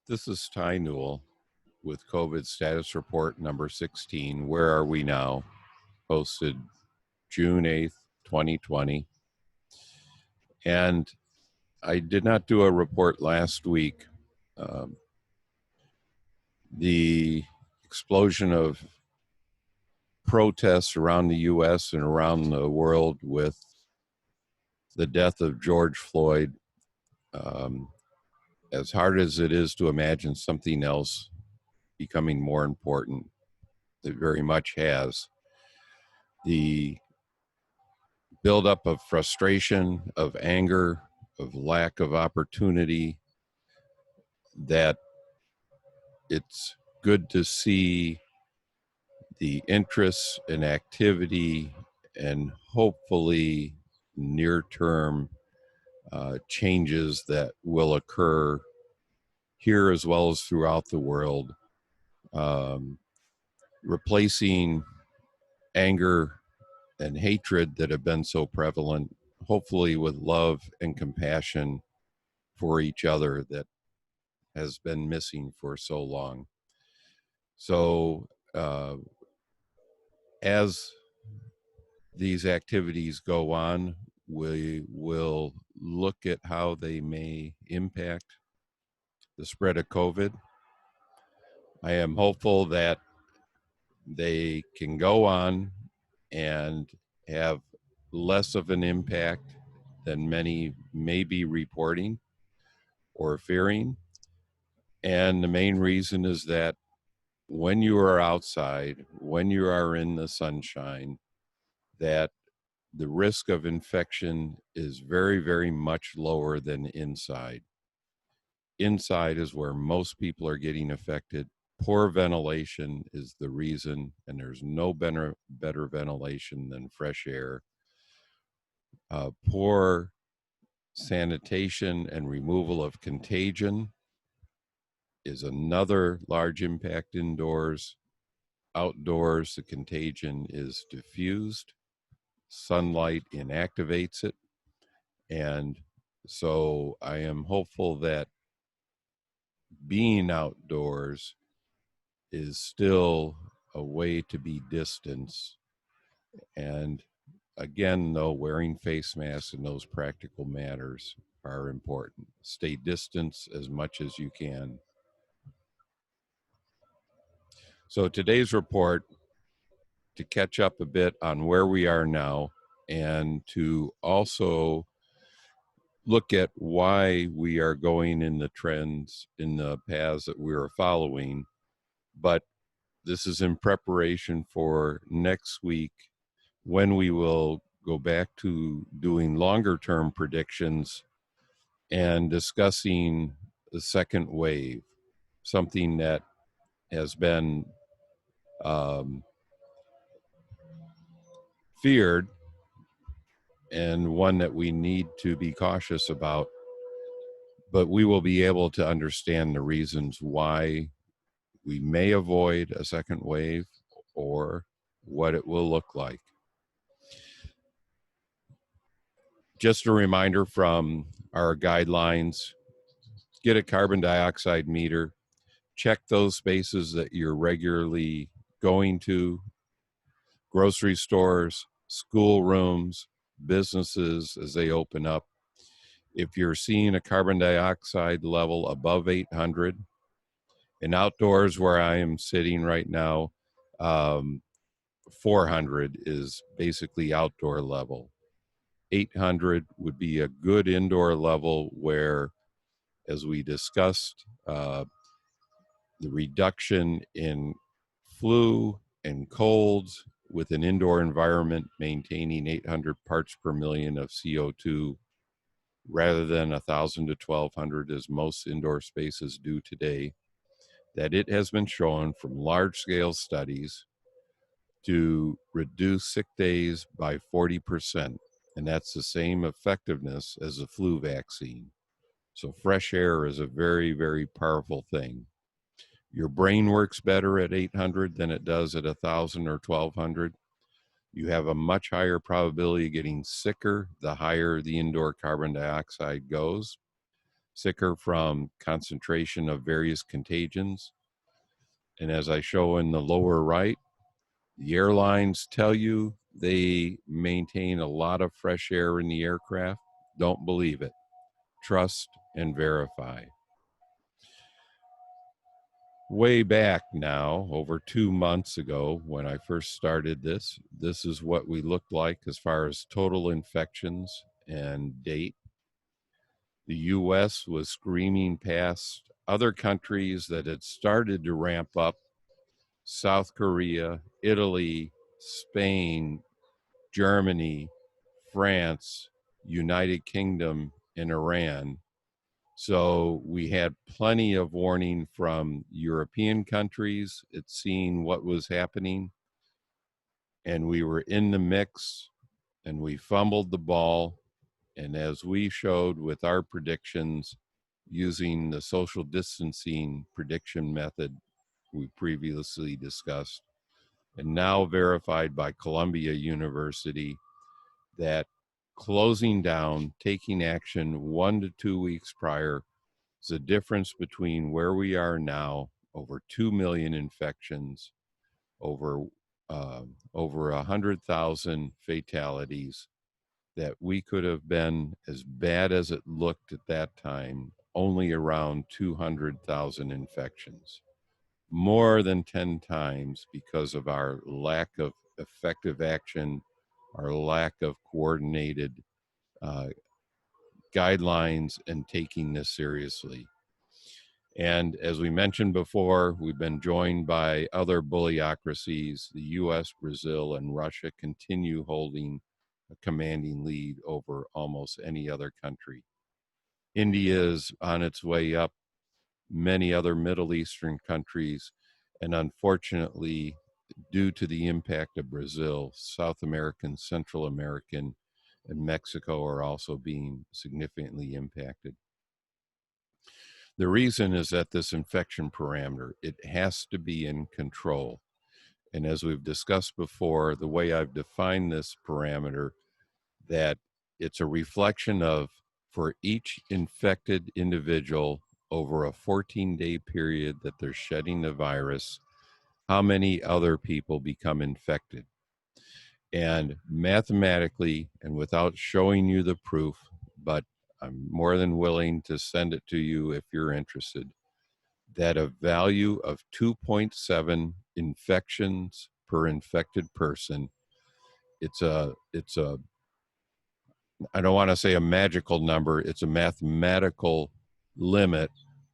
This is Ty Newell with COVID status report number 16. Where are we now? Posted June 8th, 2020. And I did not do a report last week. The explosion of protests around the U.S. and around the world with the death of George Floyd, as hard as it is to imagine something else becoming more important, it very much has. The buildup of frustration, of anger, of lack of opportunity, that it's good to see the interest and activity and hopefully near-term changes that will occur here as well as throughout the world, replacing anger and hatred that have been so prevalent, hopefully with love and compassion for each other that has been missing for so long. So as these activities go on, we will look at how they may impact the spread of COVID. I am hopeful that they can go on and have less of an impact than many may be reporting or fearing. And the main reason is that when you are outside, when you are in the sunshine, that the risk of infection is very, very much lower than inside. Inside is where most people are getting affected. Poor ventilation is the reason, and there's no better ventilation than fresh air. Poor sanitation and removal of contagion is another large impact indoors. Outdoors, the contagion is diffused. Sunlight inactivates it. And so I am hopeful that being outdoors is still a way to be distanced. And again, though, wearing face masks and those practical matters are important. Stay distance as much as you can. So today's report, to catch up a bit on where we are now and to also look at why we are going in the trends, in the paths that we are following. But this is in preparation for next week when we will go back to doing longer term predictions and discussing the second wave, something that has been feared and one that we need to be cautious about, but we will be able to understand the reasons why we may avoid a second wave or what it will look like. Just a reminder from our guidelines, get a carbon dioxide meter, check those spaces that you're regularly going to, grocery stores, school rooms, businesses as they open up. If you're seeing a carbon dioxide level above 800, and outdoors where I am sitting right now, 400 is basically outdoor level. 800 would be a good indoor level where, as we discussed, the reduction in flu and colds with an indoor environment maintaining 800 parts per million of CO2 rather than 1,000 to 1,200 as most indoor spaces do today, that it has been shown from large-scale studies to reduce sick days by 40%, and that's the same effectiveness as the flu vaccine. So fresh air is a very, very powerful thing. Your brain works better at 800 than it does at 1,000 or 1,200. You have a much higher probability of getting sicker the higher the indoor carbon dioxide goes. sicker from concentration of various contagions. And as I show in the lower right, the airlines tell you they maintain a lot of fresh air in the aircraft. Don't believe it. Trust and verify. Way back now, over 2 months ago, when I first started this is what we looked like as far as total infections and date. The US was screaming past other countries that had started to ramp up: South Korea, Italy, Spain, Germany, France, United Kingdom, and Iran. So we had plenty of warning from European countries. It's seeing what was happening, and we were in the mix, and we fumbled the ball. And as we showed with our predictions using the social distancing prediction method we previously discussed, and now verified by Columbia University, that closing down, taking action 1 to 2 weeks prior is the difference between where we are now, over 2 million infections, over 100,000 fatalities, that we could have been, as bad as it looked at that time, only around 200,000 infections. More than 10 times because of our lack of effective action, our lack of coordinated guidelines, and taking this seriously. And as we mentioned before, we've been joined by other bullyocracies. The US, Brazil, and Russia continue holding a commanding lead over almost any other country. India is on its way up, many other Middle Eastern countries, and unfortunately, due to the impact of Brazil, South American, Central American, and Mexico are also being significantly impacted. The reason is that this infection parameter, it has to be in control. And as we've discussed before, the way I've defined this parameter, that it's a reflection of, for each infected individual over a 14-day period that they're shedding the virus, how many other people become infected. And mathematically, and without showing you the proof, but I'm more than willing to send it to you if you're interested, that a value of 2.7 infections per infected person, it's a I don't want to say a magical number, it's a mathematical limit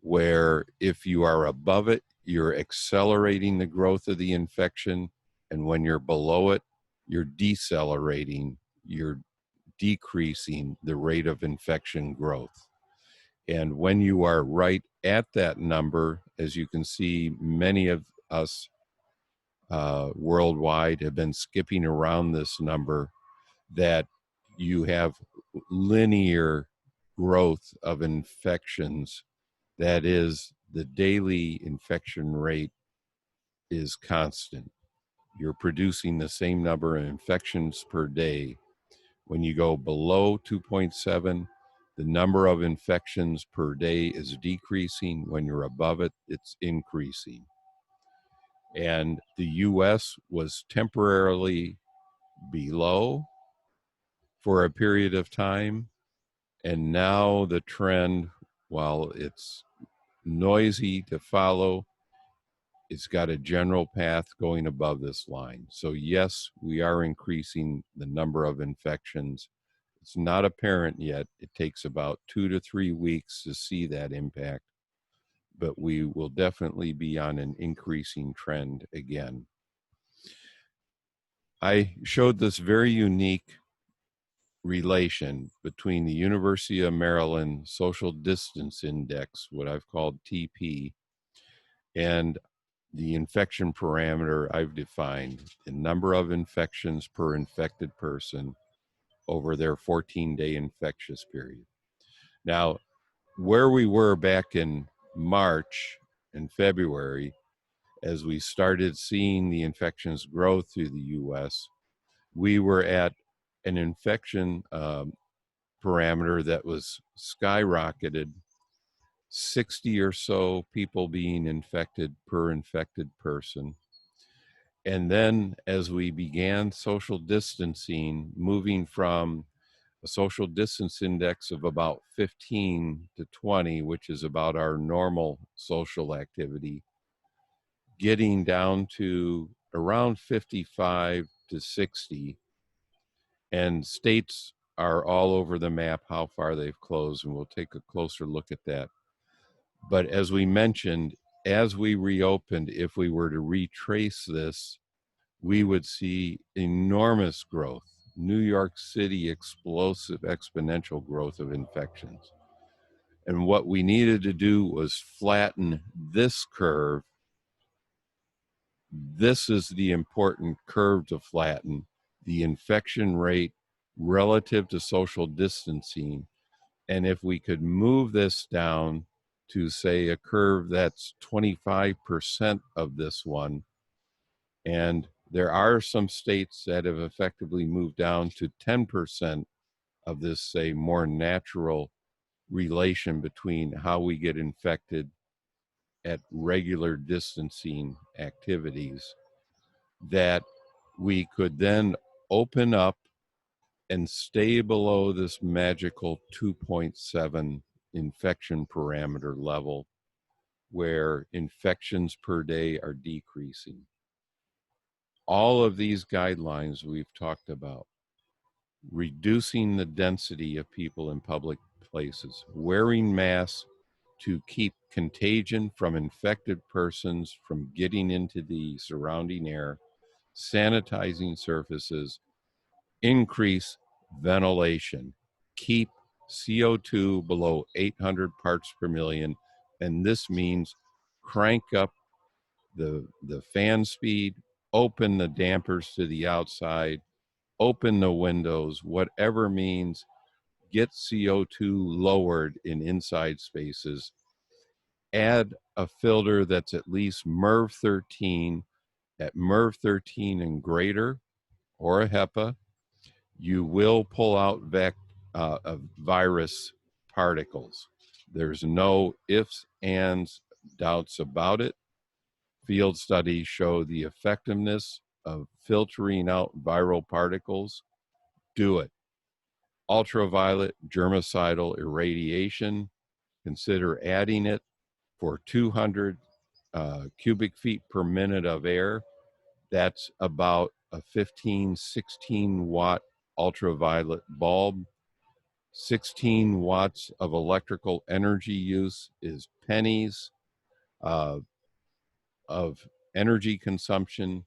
where if you are above it, you're accelerating the growth of the infection, and when you're below it, you're decelerating, you're decreasing the rate of infection growth. And when you are right at that number, as you can see, many of us worldwide have been skipping around this number, that you have linear growth of infections. That is, the daily infection rate is constant. You're producing the same number of infections per day. When you go below 2.7, the number of infections per day is decreasing. When you're above it, it's increasing. And the US was temporarily below for a period of time. And now the trend, while it's noisy to follow, it's got a general path going above this line. So yes, we are increasing the number of infections. It's not apparent yet. It takes about 2 to 3 weeks to see that impact, but we will definitely be on an increasing trend again. I showed this very unique relation between the University of Maryland Social Distance Index, what I've called TP, and the infection parameter I've defined, the number of infections per infected person over their 14-day infectious period. Now, where we were back in March and February, as we started seeing the infections grow through the US, we were at an infection parameter that was skyrocketed 60 or so people being infected per infected person. And then as we began social distancing, moving from a social distance index of about 15 to 20, which is about our normal social activity, getting down to around 55 to 60. And states are all over the map how far they've closed, and we'll take a closer look at that. But as we mentioned, as we reopened, if we were to retrace this, we would see enormous growth. New York City, explosive exponential growth of infections. And what we needed to do was flatten this curve. This is the important curve to flatten, the infection rate relative to social distancing. And if we could move this down to, say, a curve that's 25% of this one, and there are some states that have effectively moved down to 10% of this, say, more natural relation between how we get infected at regular distancing activities, that we could then open up and stay below this magical 2.7 infection parameter level where infections per day are decreasing. All of these guidelines we've talked about, reducing the density of people in public places, wearing masks to keep contagion from infected persons from getting into the surrounding air, sanitizing surfaces, increase ventilation, keep CO2 below 800 parts per million, and this means crank up the fan speed, open the dampers to the outside, open the windows, whatever means get CO2 lowered in inside spaces. Add a filter that's at least MERV 13, at MERV 13 and greater, or a HEPA. You will pull out virus particles. There's no ifs, ands, doubts about it. Field studies show the effectiveness of filtering out viral particles. Do it. Ultraviolet germicidal irradiation, consider adding it for 200 cubic feet per minute of air. That's about a 15, 16 watt ultraviolet bulb. 16 watts of electrical energy use is pennies of energy consumption.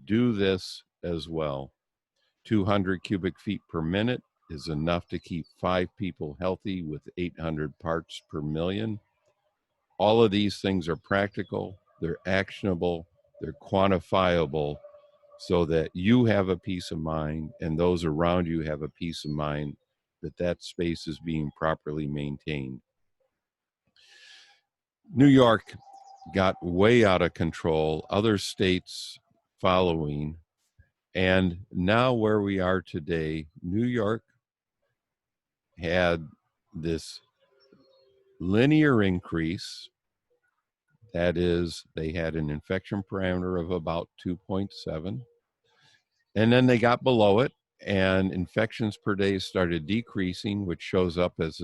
Do this as well. 200 cubic feet per minute is enough to keep 5 people healthy with 800 parts per million. All of these things are practical, they're actionable, they're quantifiable, so that you have a peace of mind and those around you have a peace of mind that that space is being properly maintained. New York got way out of control, other states following, and now where we are today, New York had this linear increase. That is, they had an infection parameter of about 2.7, and then they got below it, and infections per day started decreasing, which shows up as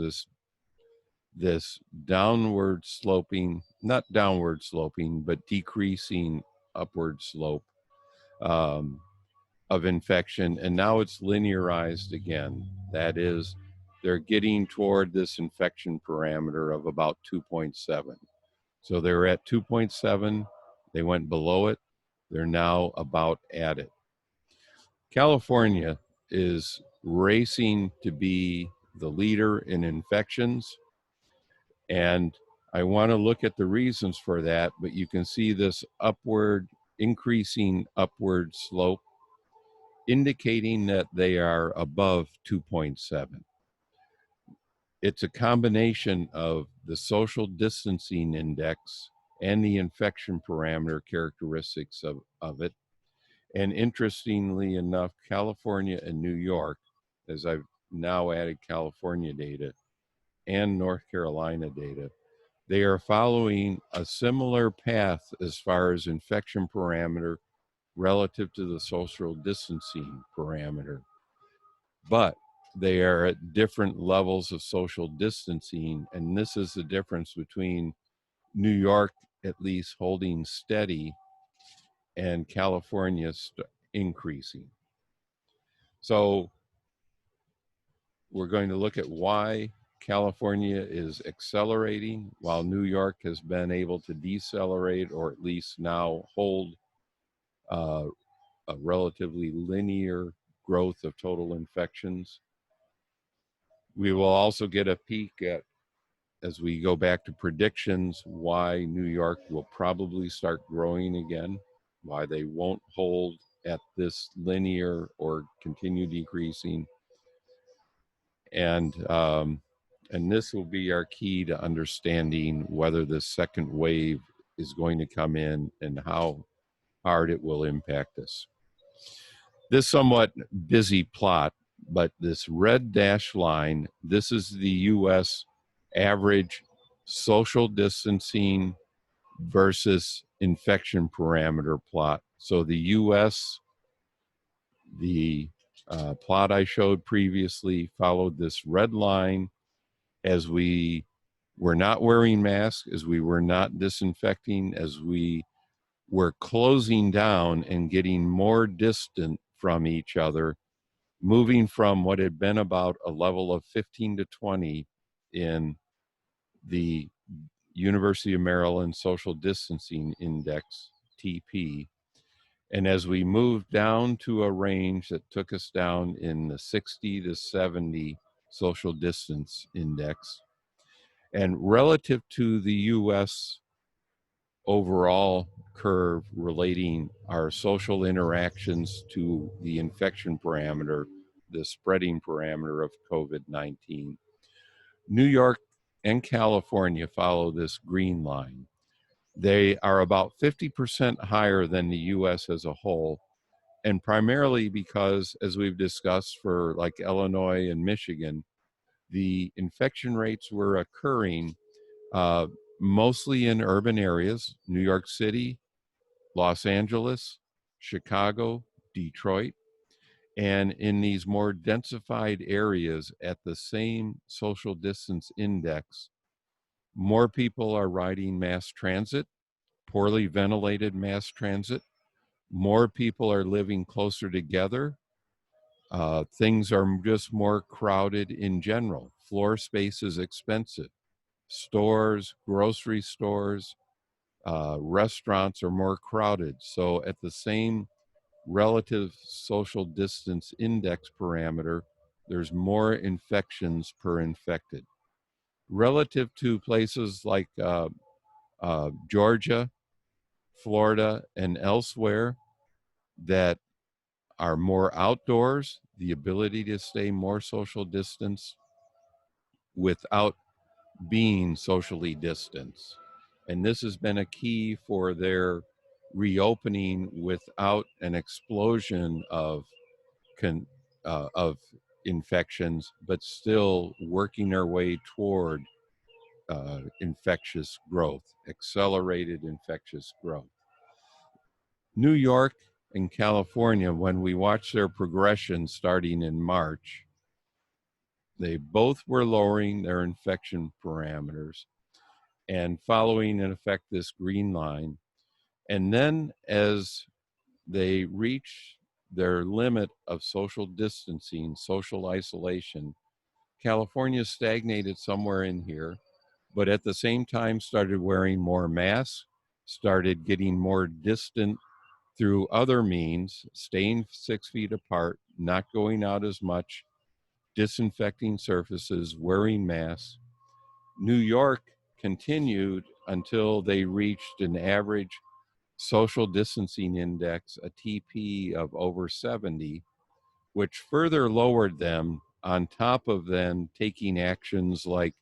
this downward sloping, not downward sloping, but decreasing upward slope of infection. And now it's linearized again. That is, they're getting toward this infection parameter of about 2.7. So they're at 2.7, they went below it, they're now about at it. California is racing to be the leader in infections, and I want to look at the reasons for that, but you can see this increasing upward slope, indicating that they are above 2.7. It's a combination of the social distancing index and the infection parameter characteristics of it. And interestingly enough, California and New York, as I've now added California data and North Carolina data, They are following a similar path as far as infection parameter relative to the social distancing parameter, but they are at different levels of social distancing. And this is the difference between New York at least holding steady and California increasing. So we're going to look at why California is accelerating while New York has been able to decelerate, or at least now hold uh, a relatively linear growth of total infections. We will also get a peek at, as we go back to predictions, why New York will probably start growing again, why they won't hold at this linear or continue decreasing. And this will be our key to understanding whether the second wave is going to come in and how hard it will impact us. This somewhat busy plot, but this red dashed line, this is the US average social distancing versus infection parameter plot. So the US, the plot I showed previously, followed this red line as we were not wearing masks, as we were not disinfecting, as we were closing down and getting more distant from each other, moving from what had been about a level of 15 to 20 in the University of Maryland Social Distancing Index, TP. And as we moved down to a range that took us down in the 60 to 70 social distance index, and relative to the US overall curve relating our social interactions to the infection parameter, the spreading parameter of COVID-19, New York and California follow this green line. They are about 50% higher than the US as a whole, and primarily because, as we've discussed for like Illinois and Michigan, the infection rates were occurring mostly in urban areas, New York City, Los Angeles, Chicago, Detroit, and in these more densified areas at the same social distance index, more people are riding mass transit, poorly ventilated mass transit. More people are living closer together. Things are just more crowded in general. Floor space is expensive. Stores, grocery stores, restaurants are more crowded. So at the same relative social distance index parameter, there's more infections per infected. Relative to places like Georgia, Florida, and elsewhere that are more outdoors, the ability to stay more social distance without being socially distanced. And this has been a key for their reopening without an explosion of infections, but still working their way toward infectious growth, accelerated infectious growth. New York and California, when we watched their progression starting in March, they both were lowering their infection parameters and following, in effect, this green line. And then as they reach their limit of social distancing, social isolation, California stagnated somewhere in here, but at the same time started wearing more masks, started getting more distant through other means, staying 6 feet apart, not going out as much, disinfecting surfaces, wearing masks. New York continued until they reached an average social distancing index, a TP of over 70, which further lowered them on top of then taking actions like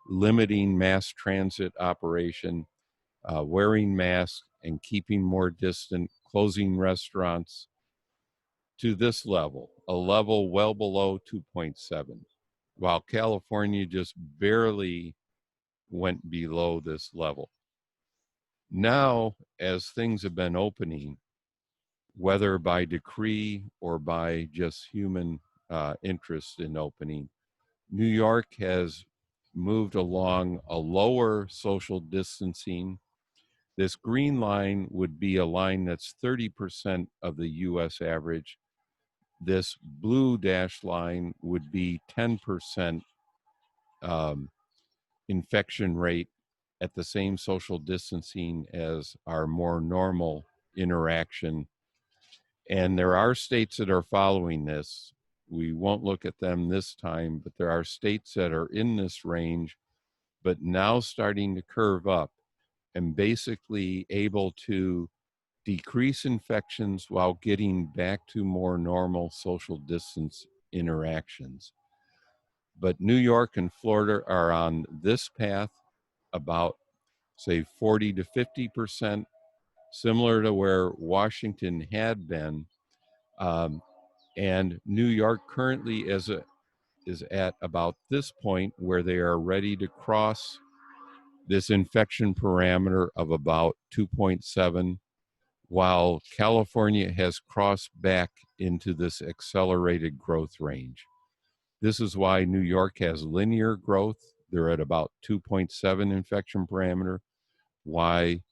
limiting mass transit operation, wearing masks and keeping more distant, closing restaurants to this level, a level well below 2.7, while California just barely went below this level. Now, as things have been opening, whether by decree or by just human interest in opening, New York has moved along a lower social distancing. This green line would be a line that's 30% of the US average. This blue dashed line would be 10% infection rate at the same social distancing as our more normal interaction. And there are states that are following this. We won't look at them this time, but there are states that are in this range, but now starting to curve up and basically able to decrease infections while getting back to more normal social distance interactions. But New York and Florida are on this path, about, say, 40 to 50%, similar to where Washington had been. And New York currently is at about this point where they are ready to cross this infection parameter of about 2.7, while California has crossed back into this accelerated growth range. This is why New York has linear growth. They're at about 2.7 infection parameter, why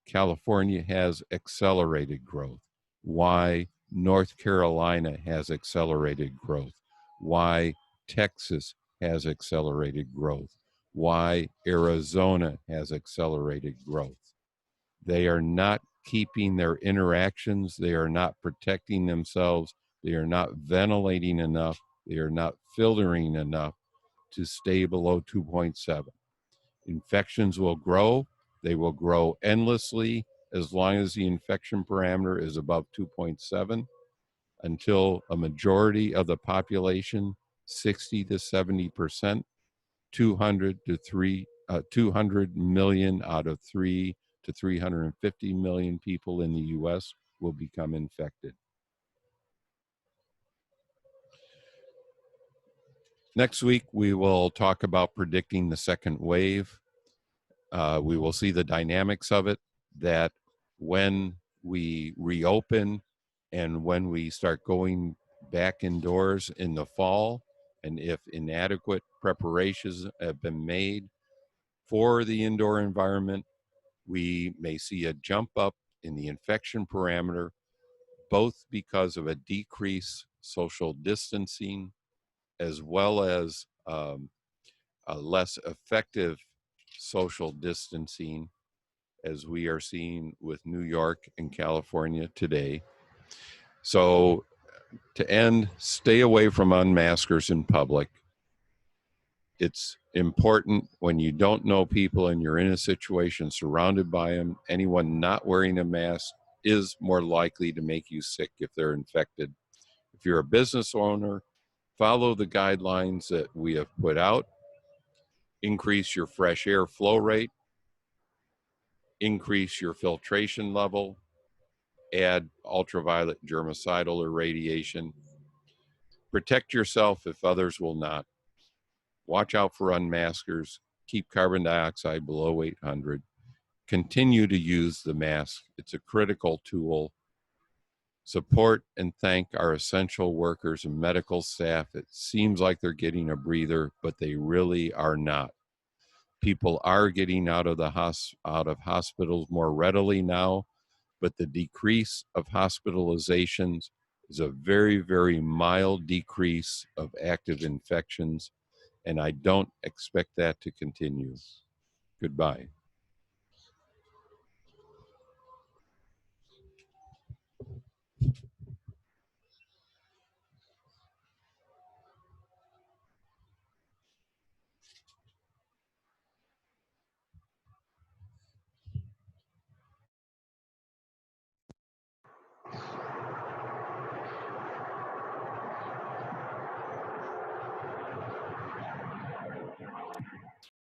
California has accelerated growth, why North Carolina has accelerated growth, why Texas has accelerated growth, why Arizona has accelerated growth. They are not keeping their interactions, they are not protecting themselves, they are not ventilating enough, they are not filtering enough to stay below 2.7. Infections will grow. They will grow endlessly as long as the infection parameter is above 2.7 until a majority of the population, 60 to 70%, 200 million out of 3 to 350 million people in the US will become infected. Next week, we will talk about predicting the second wave. We will see the dynamics of it, that when we reopen and when we start going back indoors in the fall, and if inadequate preparations have been made for the indoor environment, we may see a jump up in the infection parameter, both because of a decreased social distancing as well as a less effective social distancing, as we are seeing with New York and California today. So to end, stay away from unmaskers in public. It's important when you don't know people and you're in a situation surrounded by them. Anyone not wearing a mask is more likely to make you sick if they're infected. If you're a business owner, follow the guidelines that we have put out. Increase your fresh air flow rate, increase your filtration level, add ultraviolet germicidal irradiation. Protect yourself if others will not. Watch out for unmaskers. Keep carbon dioxide below 800. Continue to use the mask. It's a critical tool. Support and thank our essential workers and medical staff. It seems like they're getting a breather, but they really are not. People are getting out of hospitals more readily now, but the decrease of hospitalizations is a very, very mild decrease of active infections, and I don't expect that to continue. Goodbye.